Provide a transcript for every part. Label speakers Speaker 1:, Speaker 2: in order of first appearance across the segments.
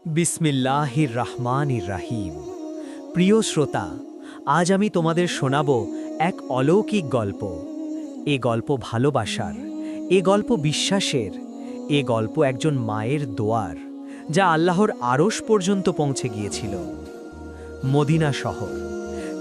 Speaker 1: বিসমিল্লাহির রহমানির রাহিম। প্রিয় শ্রোতা, আজ আমি তোমাদের শোনাব এক অলৌকিক গল্প। এ গল্প ভালোবাসার, এ গল্প বিশ্বাসের, এ গল্প একজন মায়ের দোয়ার, যা আল্লাহর আরশ পর্যন্ত পৌঁছে গিয়েছিল। মদিনা শহর,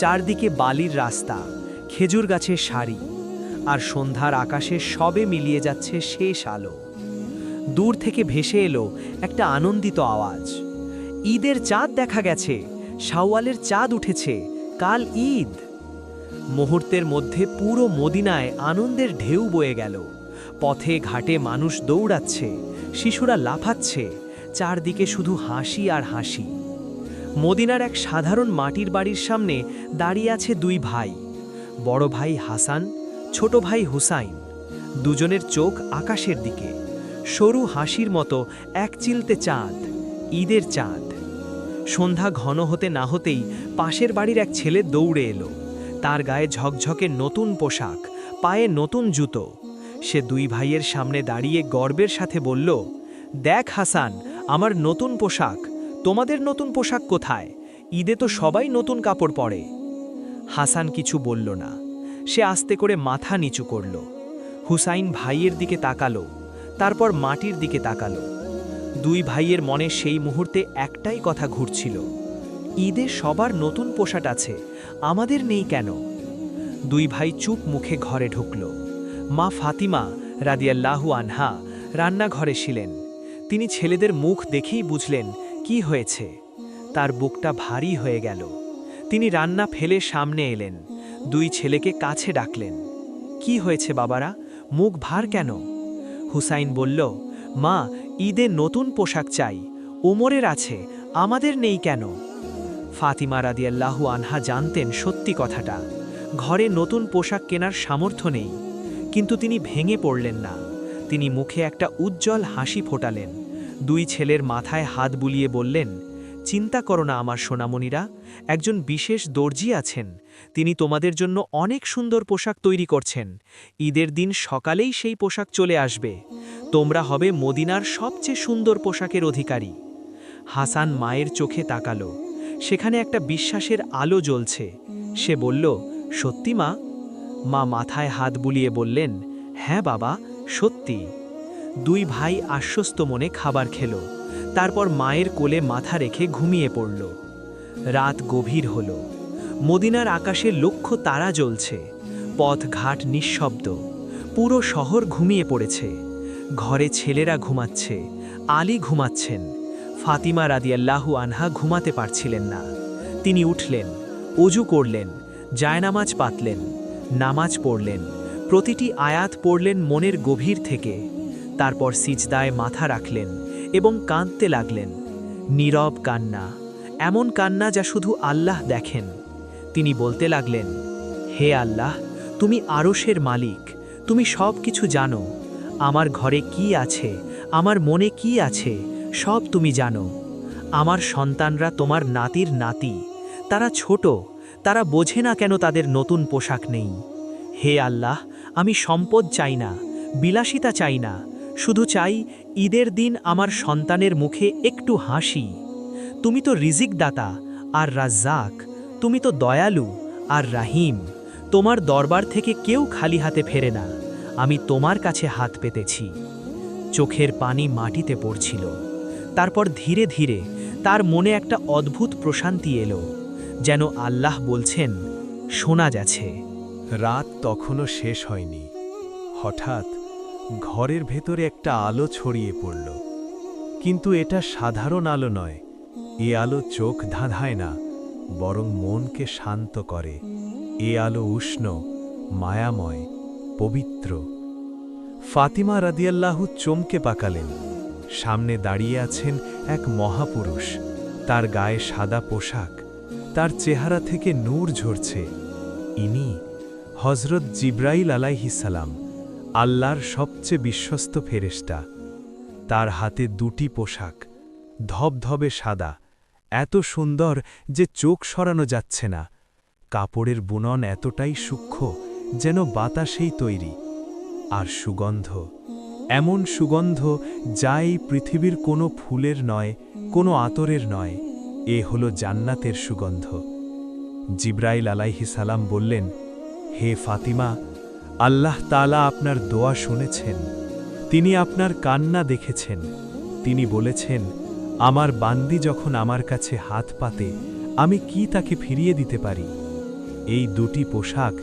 Speaker 1: চারদিকে বালির রাস্তা, খেজুর গাছের সারি, আর সন্ধ্যার আকাশে সবে মিলিয়ে যাচ্ছে শেষ আলো। দূর থেকে ভেসে এলো একটা আনন্দিত আওয়াজ, ঈদের চাঁদ দেখা গেছে, শাওয়ালের চাঁদ উঠেছে, কাল ঈদ। মুহূর্তের মধ্যে পুরো মদিনায় আনন্দের ঢেউ বয়ে গেল। পথে ঘাটে মানুষ দৌড়াচ্ছে, শিশুরা লাফাচ্ছে, চারদিকে শুধু হাসি আর হাসি। মদিনার এক সাধারণ মাটির বাড়ির সামনে দাঁড়িয়ে আছে দুই ভাই, বড় ভাই হাসান, ছোট ভাই হুসাইন। দুজনের চোখ আকাশের দিকে, সরু হাসির মতো এক চিলতে চাঁদ, ঈদের চাঁদ। সন্ধ্যা ঘন হতে না হতেই পাশের বাড়ির এক ছেলে দৌড়ে এলো। তার গায়ে ঝকঝকে নতুন পোশাক, পায়ে নতুন জুতো। সে দুই ভাইয়ের সামনে দাঁড়িয়ে গর্বের সাথে বলল, দেখ হাসান, আমার নতুন পোশাক, তোমাদের নতুন পোশাক কোথায়? ঈদে তো সবাই নতুন কাপড় পরে। হাসান কিছু বলল না, সে আস্তে করে মাথা নিচু করল। হুসাইন ভাইয়ের দিকে তাকালো, তারপর মাটির দিকে তাকালো। দুই ভাইয়ের মনে সেই মুহূর্তে একটাই কথা ঘুরছিল, ঈদে সবার নতুন পোশাক আছে, আমাদের নেই কেন? দুই ভাই চুপ মুখে ঘরে ঢুকল। মা ফাতিমা রাদিয়াল্লাহু আনহা রান্নাঘরে ছিলেন। তিনি ছেলেদের মুখ দেখেই বুঝলেন কি হয়েছে। তার বুকটা ভারী হয়ে গেল। তিনি রান্না ফেলে সামনে এলেন, দুই ছেলেকে কাছে ডাকলেন। কি হয়েছে বাবারা, মুখ ভার কেন? হুসাইন বলল, মা, ঈদে নতুন পোশাক চাই, ওমরের আছে, আমাদের নেই কেন? ফাতিমা রাদিয়াল্লাহু আনহা জানতেন সত্যি কথাটা, ঘরে নতুন পোশাক কেনার সামর্থ্য নেই। কিন্তু তিনি ভেঙে পড়লেন না। তিনি মুখে একটা উজ্জ্বল হাসি ফোটালেন, দুই ছেলের মাথায় হাত বুলিয়ে বললেন, চিন্তা করো না আমার সোনামণিরা, একজন বিশেষ দর্জি আছেন, তিনি তোমাদের জন্য অনেক সুন্দর পোশাক তৈরি করছেন। ঈদের দিন সকালেই সেই পোশাক চলে আসবে, তোমরা হবে মদিনার সবচেয়ে সুন্দর পোশাকের অধিকারী। হাসান মায়ের চোখে তাকালো, সেখানে একটা বিশ্বাসের আলো জ্বলছে। সে বলল, সত্যি মা? মা মাথায় হাত বুলিয়ে বললেন, হ্যাঁ বাবা, সত্যি। দুই ভাই আশ্বস্ত মনে খাবার খেল, তারপর মায়ের কোলে মাথা রেখে ঘুমিয়ে পড়ল। রাত গভীর হল, মদিনার আকাশে লক্ষ তারা জ্বলছে, পথ ঘাট নিঃশব্দ, পুরো শহর ঘুমিয়ে পড়েছে। ঘরে ছেলেরা ঘুমাচ্ছে, আলী ঘুমাচ্ছেন, ফাতিমা রাদিয়াল্লাহু আনহা ঘুমাতে পারছিলেন না। তিনি উঠলেন, অজু করলেন, জায়নামাজ পাতলেন, নামাজ পড়লেন, প্রতিটি আয়াত পড়লেন মনের গভীর থেকে। তারপর সিজদায় মাথা রাখলেন এবং কাঁদতে লাগলেন। নীরব কান্না, এমন কান্না যা শুধু আল্লাহ দেখেন। তিনি বলতে লাগলেন, হে আল্লাহ, তুমি আরশের মালিক, তুমি সব কিছু জানো। আমার ঘরে কি আছে, আমার মনে কি আছে, সব তুমি জানো। আমার সন্তানরা তোমার নাতির নাতি, তারা ছোট, তারা বোঝে না কেন তাদের নতুন পোশাক নেই। হে আল্লাহ, আমি সম্পদ চাই না, বিলাসিতা চাই না, শুধু চাই ঈদের দিন আমার সন্তানের মুখে একটু হাসি। তুমি তো রিজিক দাতা আর রাজ্জাক, তুমি তো দয়ালু আর রাহিম, তোমার দরবার থেকে কেউ খালি হাতে ফেরে না। আমি তোমার কাছে হাত পেতেছি। চোখের পানি মাটিতে পড়ছিল। তারপর ধীরে ধীরে তার মনে একটা অদ্ভুত প্রশান্তি এলো, যেন আল্লাহ বলছেন, শোনা যাচ্ছে।
Speaker 2: রাত তখনও শেষ হয়নি। হঠাৎ ঘরের ভেতরে একটা আলো ছড়িয়ে পড়ল। কিন্তু এটা সাধারণ আলো নয়, এ আলো চোখ ধাঁধায় না, বরং মনকে শান্ত করে। এ আলো উষ্ণ, মায়াময়, পবিত্র। ফাতিমা রাদিয়াল্লাহু চমকে পাকালেন। সামনে দাঁড়িয়ে আছেন এক মহাপুরুষ, তার গায়ে সাদা পোশাক, তার চেহারা থেকে নূর ঝরছে। ইনি হযরত জিবরাইল আলাইহিস সালাম, আল্লাহর সবচেয়ে বিশ্বস্ত ফেরেশতা। তার হাতে দুটি পোশাক, ধবধবে সাদা, এত সুন্দর যে চোখ সরানো যাচ্ছে না। কাপড়ের বুনন এতটাই সূক্ষ্ম যেন বাতাসেই তৈরি। আর সুগন্ধ, এমন সুগন্ধ যা এই পৃথিবীর কোনো ফুলের নয়, কোনো আতরের নয়, এ হলো জান্নাতের সুগন্ধ। জিব্রাইল আলাইহিস সালাম বললেন, হে ফাতিমা, আল্লাহ তাআলা আপনার দোয়া শুনেছেন, তিনি আপনার কান্না দেখেছেন। তিনি বলেছেন, আমার বান্দি যখন আমার কাছে হাত পাতে, আমি কি তাকে ফিরিয়ে দিতে পারি? এই দুটি পোশাক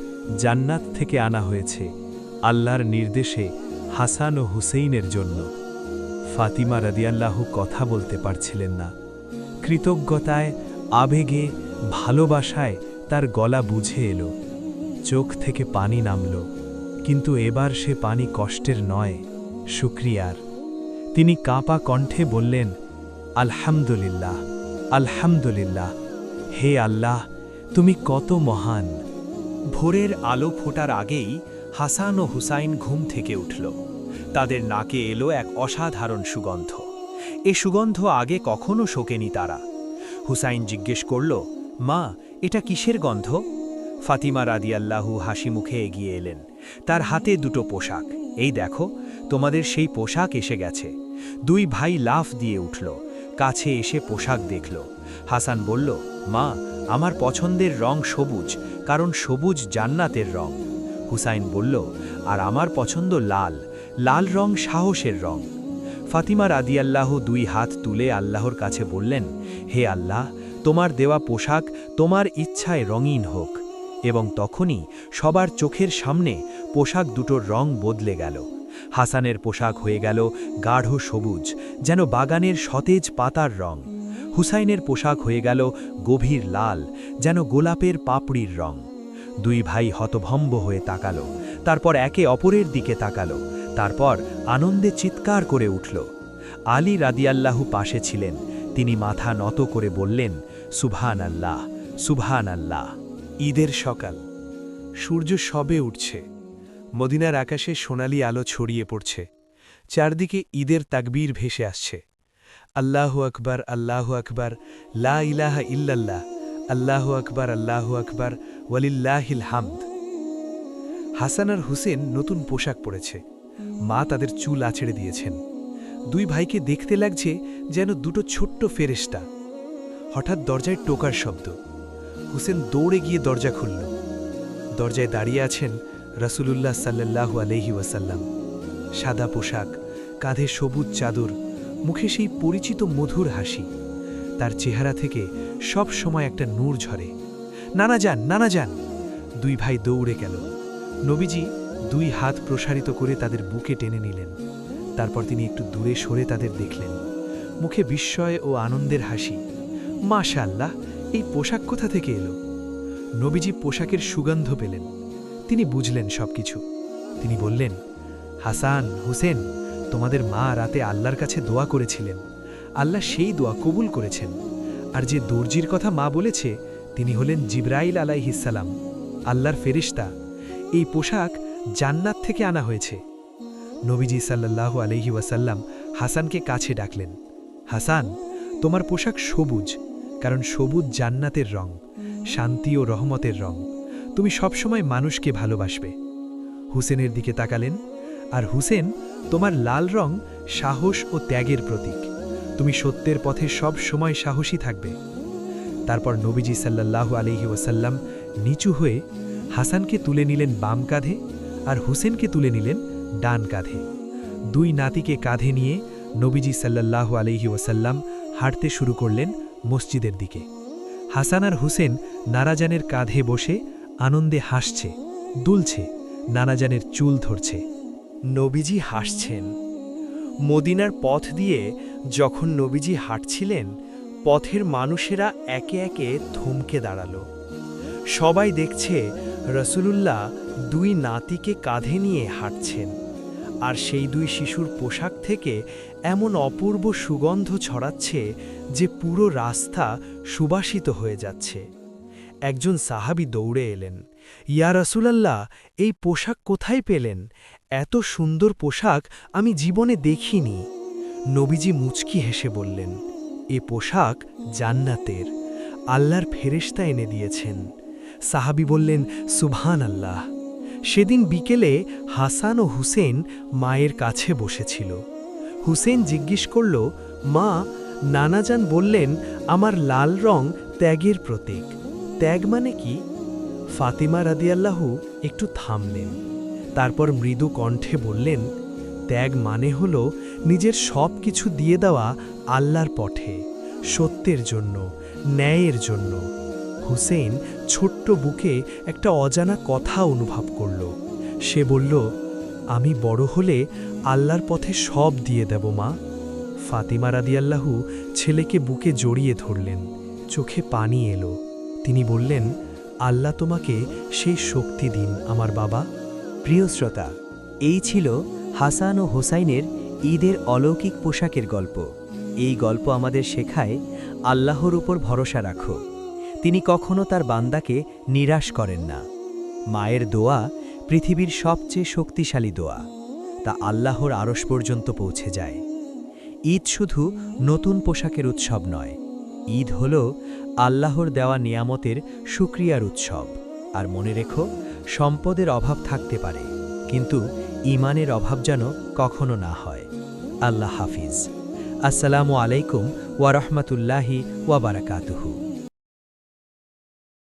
Speaker 2: জান্নাত থেকে আনা হয়েছে আল্লাহর নির্দেশে হাসান ও হুসেইনের জন্য। ফাতিমা রাদিয়াল্লাহু কথা বলতে পারছিলেন না। কৃতজ্ঞতায়, আবেগে, ভালোবাসায় তার গলা বুঝে এলো। চোখ থেকে পানি নামল, কিন্তু এবার সে পানি কষ্টের নয়, শুকরিয়ার। তিনি কাঁপা কণ্ঠে বললেন, আলহামদুলিল্লাহ, আলহামদুলিল্লাহ, হে আল্লাহ, তুমি কত মহান।
Speaker 1: ভোরের আলো ফোটার আগেই হাসান ও হুসাইন ঘুম থেকে উঠল। তাদের নাকে এলো এক অসাধারণ সুগন্ধ। এ সুগন্ধ আগে কখনো শোকেনি তারা। হুসাইন জিজ্ঞেস করল, মা, এটা কিসের গন্ধ? ফাতিমা রাদিয়াল্লাহু হাসি মুখে এগিয়ে এলেন। তার হাতে দুটো পোশাক। এই দেখো, তোমাদের সেই পোশাক এসে গেছে। দুই ভাই লাফ দিয়ে উঠল, কাছে এসে পোশাক দেখল। হাসান বলল, মা, আমার পছন্দের রং সবুজ, কারণ সবুজ জান্নাতের রং। হুসাইন বলল, আর আমার পছন্দ লাল, লাল রং সাহসের রং। ফাতিমা রাদিয়াল্লাহু দুই হাত তুলে আল্লাহর কাছে বললেন, হে আল্লাহ, তোমার দেওয়া পোশাক তোমার ইচ্ছায় রঙিন হোক। এবং তখনই সবার চোখের সামনে পোশাক দুটোর রং বদলে গেল। হাসানের পোশাক হয়ে গেল গাঢ় সবুজ, যেন বাগানের সতেজ পাতার রং। হুসাইনের পোশাক হয়ে গেল গভীর লাল, যেন গোলাপের পাপড়ির রং। দুই ভাই হতভম্ব হয়ে তাকালো, তারপর একে অপরের দিকে তাকালো, তারপর আনন্দে চিৎকার করে উঠল। আলী রাদিয়াল্লাহু পাশে ছিলেন। তিনি মাথা নত করে বললেন, সুবহান আল্লাহ, সুবহান আল্লাহ। ঈদের সকাল, সূর্য সবে উঠছে। মদিনার আকাশে সোনালি আলো ছড়িয়ে পড়ছে। চারদিকে ঈদের তাকবীর ভেসে আসছে। আল্লাহু আকবার, আল্লাহু আকবার, লা ইলাহা ইল্লাল্লাহ, আল্লাহু আকবার, আল্লাহু আকবার, ওয়ালিল্লাহিল হামদ। হাসান আর হুসেন নতুন পোশাক পরেছে। মা তাদের চুল আছড়ে দিয়েছেন। দুই ভাইকে দেখতে লাগছে যেন দুটো ছোট্ট ফেরেশতা। হঠাৎ দরজায় টোকার শব্দ। হুসেন দৌড়ে গিয়ে দরজা খুলল। দরজায় দাঁড়িয়ে আছেন রাসূলুল্লাহ সাল্লাল্লাহু আলাইহি ওয়াসাল্লাম। সাদা পোশাক, কাঁধে সবুজ চাদর, মুখে সেই পরিচিত মধুর হাসি। তার চেহারা থেকে সব সময় একটা নূর ঝরে। নানা যান, নানা যান। দুই ভাই দৌড়ে গেল। নবীজি দুই হাত প্রসারিত করে তাদের বুকে টেনে নিলেন। তারপর তিনি একটু দূরে সরে তাদের দেখলেন। মুখে বিস্ময় ও আনন্দের হাসি। মাশাআল্লাহ, এই পোশাক কোথা থেকে এলো? নবীজি পোশাকের সুগন্ধ পেলেন। তিনি বুঝলেন সবকিছু। তিনি বললেন, হাসান, হুসেন, তোমাদের মা রাতে আল্লাহর কাছে দোয়া করেছিলেন। আল্লাহ সেই দোয়া কবুল করেছেন। আর যে দর্জির কথা মা বলেছে, তিনি হলেন জিবরাইল আলাইহিস সালাম, আল্লাহর ফেরেশতা। এই পোশাক জান্নাত থেকে আনা হয়েছে। নবীজি সাল্লাল্লাহু আলাইহি ওয়াসাল্লাম হাসানকে কাছে ডাকলেন। হাসান, তোমার পোশাক সবুজ, কারণ সবুজ জান্নাতের রং, শান্তি ও রহমতের রং। তুমি সবসময় মানুষকে ভালোবাসবে। হুসেনের দিকে তাকালেন। আর হুসেন, তোমার লাল রং সাহস ও ত্যাগের প্রতীক। তুমি সত্যের পথে সব সময় সাহসী থাকবে। তারপর নবীজি সাল্লাল্লাহু আলাইহি ওয়াসাল্লাম নিচু হয়ে হাসানকে তুলে নিলেন বাম কাঁধে, আর হুসেনকে তুলে নিলেন ডান কাঁধে। দুই নাতিকে কাঁধে নিয়ে নবীজি সাল্লাল্লাহু আলাইহি ওয়াসাল্লাম হাঁটতে শুরু করলেন মসজিদের দিকে। হাসান আর হুসেন নানাজানের কাঁধে বসে আনন্দে হাসছে, দুলছে, নানাজানের চুল ধরছে। নবীজি হাসছেন। মদিনার পথ দিয়ে যখন নবীজি হাঁটছিলেন, পথের মানুষেরা একে একে থমকে দাঁড়ালো। সবাই দেখছে রাসূলুল্লাহ দুই নাতিকে কাঁধে নিয়ে হাঁটছেন, আর সেই দুই শিশুর পোশাক থেকে এমন অপূর্ব সুগন্ধ ছড়াচ্ছে যে পুরো রাস্তা সুবাসিত হয়ে যাচ্ছে। একজন সাহাবী দৌড়ে এলেন, ইয়া রাসূলুল্লাহ, এই পোশাক কোথায় পেলেন? এত সুন্দর পোশাক আমি জীবনে দেখিনি। নবীজি মুচকি হেসে বললেন, এ পোশাক জান্নাতের, আল্লাহর ফেরেশতা এনে দিয়েছেন। সাহাবী বললেন, সুবহান আল্লাহ। সেদিন বিকেলে হাসান ও হুসেন মায়ের কাছে বসেছিল। হুসেন জিজ্ঞেস করল, মা,
Speaker 2: নানাজান বললেন, আমার লাল রং ত্যাগের প্রতীক। ত্যাগ মানে কি? ফাতিমা রাদিয়াল্লাহু একটু থামলেন, তারপর মৃদু কণ্ঠে বললেন, ত্যাগ মানে হল নিজের সব কিছু দিয়ে দেওয়া আল্লাহর পথে, সত্যের জন্য, ন্যায়ের জন্য। হুসেইন ছোট্ট বুকে একটা অজানা কথা অনুভব করল। সে বলল, আমি বড় হলে আল্লাহর পথে সব দিয়ে দেব মা। ফাতিমা রাদিয়াল্লাহু ছেলেকে বুকে জড়িয়ে ধরলেন, চোখে পানি এলো। তিনি বললেন, আল্লাহ তোমাকে সেই শক্তি দিন আমার বাবা।
Speaker 1: প্রিয় শ্রোতা, এই ছিল হাসান ও হোসাইনের ঈদের অলৌকিক পোশাকের গল্প। এই গল্প আমাদের শেখায় আল্লাহর উপর ভরসা রাখো। তিনি কখনো তার বান্দাকে নিরাশ করেন না। মায়ের দোয়া পৃথিবীর সবচেয়ে শক্তিশালী দোয়া, তা আল্লাহর আরশ পর্যন্ত পৌঁছে যায়। ঈদ শুধু নতুন পোশাকের উৎসব নয়, ঈদ হল আল্লাহর দেওয়া নিয়ামতের শুকরিয়ার উৎসব। আর মনে রেখো, সম্পদের অভাব থাকতে পারে, কিন্তু ঈমানের অভাব যেন কখনো না হয়। আল্লাহ হাফিজ। আসসালামু আলাইকুম ওয়া রাহমাতুল্লাহি ওয়া বারাকাতুহু।